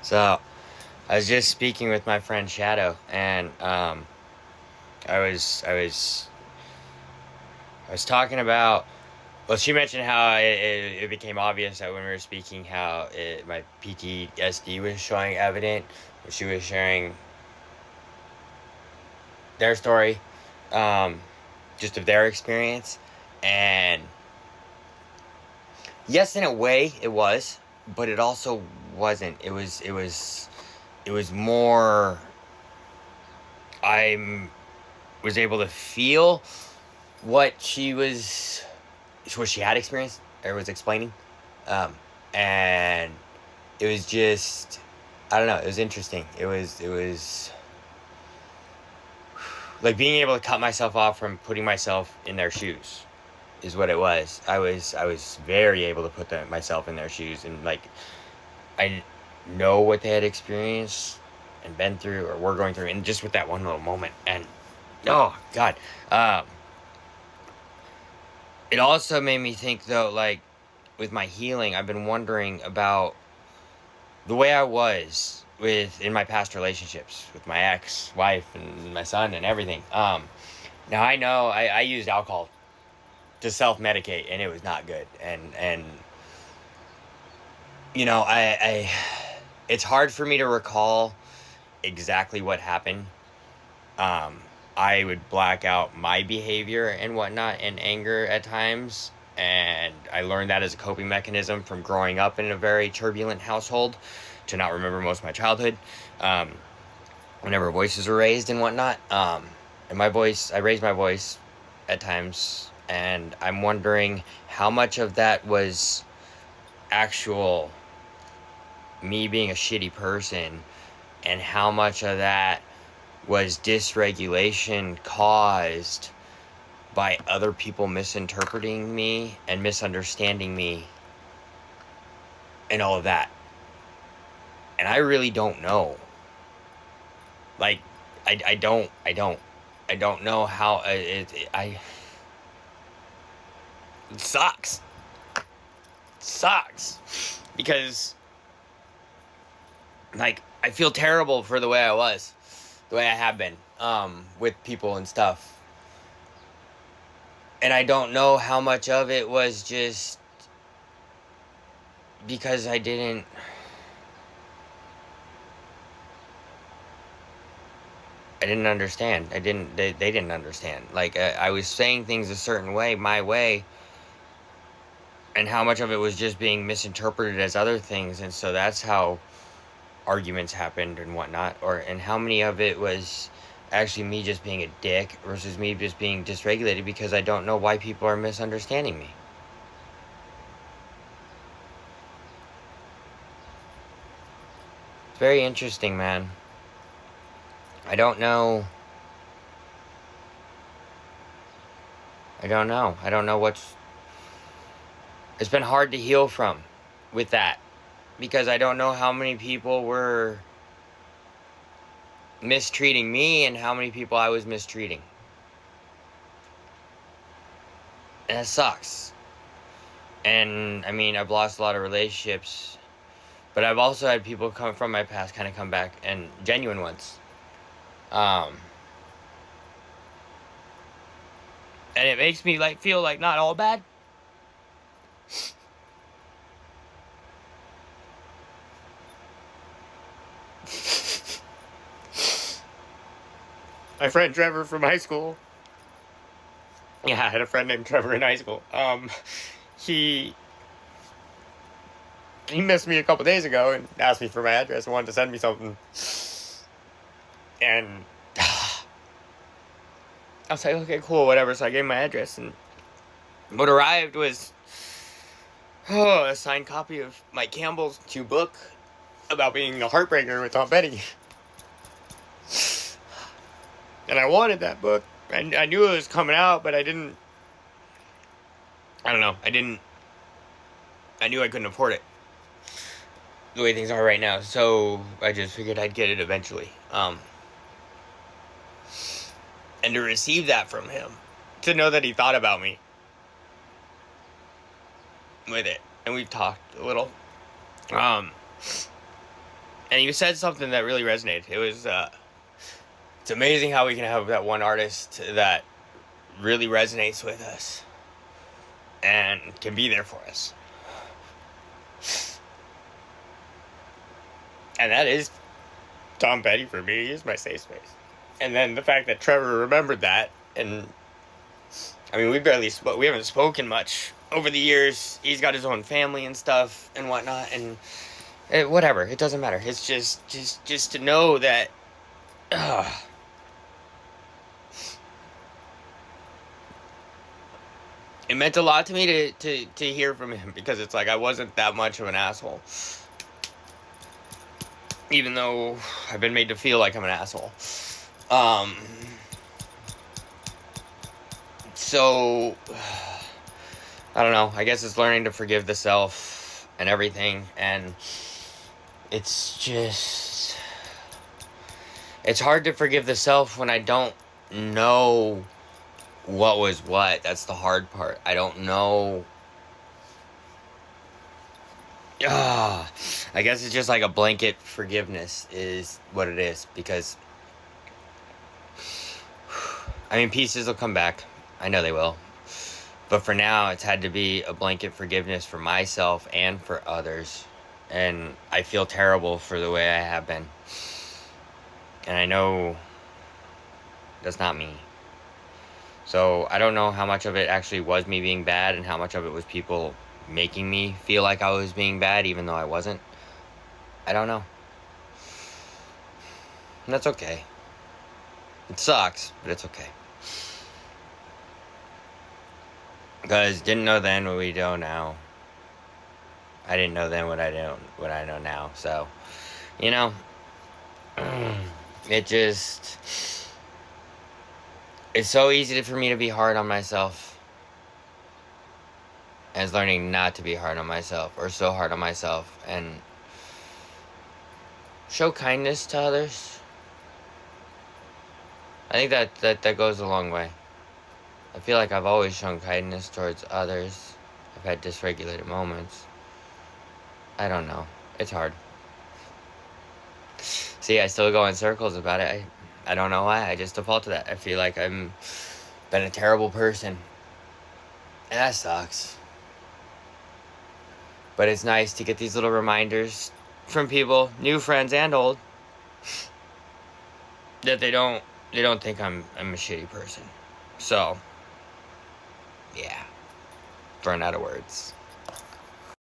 So I was just speaking with my friend Shadow, and I was talking about. Well, she mentioned how it became obvious that when we were speaking, how my PTSD was showing evident. She was sharing their story, um, just of their experience, and yes, in a way, it was, but it also wasn't. It was more. I was able to feel what what she had experienced or was explaining, um, and it was just, I don't know. It was interesting. It was like being able to cut myself off from putting myself in their shoes is what it was. I was very able to put myself in their shoes, and like I know what they had experienced and been through or were going through, and just with that one little moment, and oh god, um, it also made me think though, like with my healing, I've been wondering about the way I was with in my past relationships with my ex-wife and my son and everything. Now I know I used alcohol to self-medicate, and it was not good. And I it's hard for me to recall exactly what happened. Um, I would black out my behavior and whatnot and anger at times. And I learned that as a coping mechanism from growing up in a very turbulent household to not remember most of my childhood. Um, Whenever voices were raised and whatnot. And I raised my voice at times. And I'm wondering how much of that was actual me being a shitty person, and how much of that was dysregulation caused by other people misinterpreting me and misunderstanding me and all of that. And I really don't know. Like, I don't know how it sucks. It sucks. Because, like, I feel terrible for the way I was, the way I have been, with people and stuff. And I don't know how much of it was just because I didn't understand. They didn't understand. Like, I was saying things a certain way, my way, and how much of it was just being misinterpreted as other things. And so that's how arguments happened and whatnot. And how many of it was actually me just being a dick versus me just being dysregulated because I don't know why people are misunderstanding me. It's very interesting, man. I don't know. I don't know. I don't know what's. It's been hard to heal from with that, because I don't know how many people were mistreating me and how many people I was mistreating. And that sucks. And I mean, I've lost a lot of relationships, but I've also had people come from my past kind of come back, and genuine ones. And it makes me like feel like not all bad. My friend Trevor from high school. Yeah, I had a friend named Trevor in high school. He missed me a couple days ago and asked me for my address and wanted to send me something. And I was like, okay, cool, whatever. So I gave him my address, and what arrived was a signed copy of Mike Campbell's new book about being a heartbreaker with Tom Petty. And I wanted that book. I knew it was coming out, but I don't know. I knew I couldn't afford it the way things are right now. So I just figured I'd get it eventually. And to receive that from him, to know that he thought about me with it, and we've talked a little. And And you said something that really resonated. It was, it's amazing how we can have that one artist that really resonates with us and can be there for us. And that is Tom Petty for me. He's my safe space. And then the fact that Trevor remembered that, and I mean, we haven't spoken much over the years. He's got his own family and stuff and whatnot, and whatever. It doesn't matter. It's just to know that. It meant a lot to me to hear from him, because it's like I wasn't that much of an asshole. Even though I've been made to feel like I'm an asshole. So, I don't know. I guess it's learning to forgive the self and everything. And it's just... It's hard to forgive the self when I don't know what was what. That's the hard part. I don't know. I guess it's just like a blanket forgiveness is what it is. Because, I mean, pieces will come back. I know they will. But for now, it's had to be a blanket forgiveness for myself and for others. And I feel terrible for the way I have been. And I know that's not me. So I don't know how much of it actually was me being bad and how much of it was people making me feel like I was being bad even though I wasn't. I don't know. And that's okay. It sucks, but it's okay. Because didn't know then what we know now. I didn't know then what I know now. So, you know, it's so easy for me to be hard on myself. And it's learning not to be hard on myself or so hard on myself and show kindness to others. I think that goes a long way. I feel like I've always shown kindness towards others. I've had dysregulated moments. I don't know. It's hard. See, I still go in circles about it. I don't know why. I just default to that. I feel like I've been a terrible person. And that sucks. But it's nice to get these little reminders from people, new friends and old, that they don't think I'm a shitty person. So, yeah. Run out of words.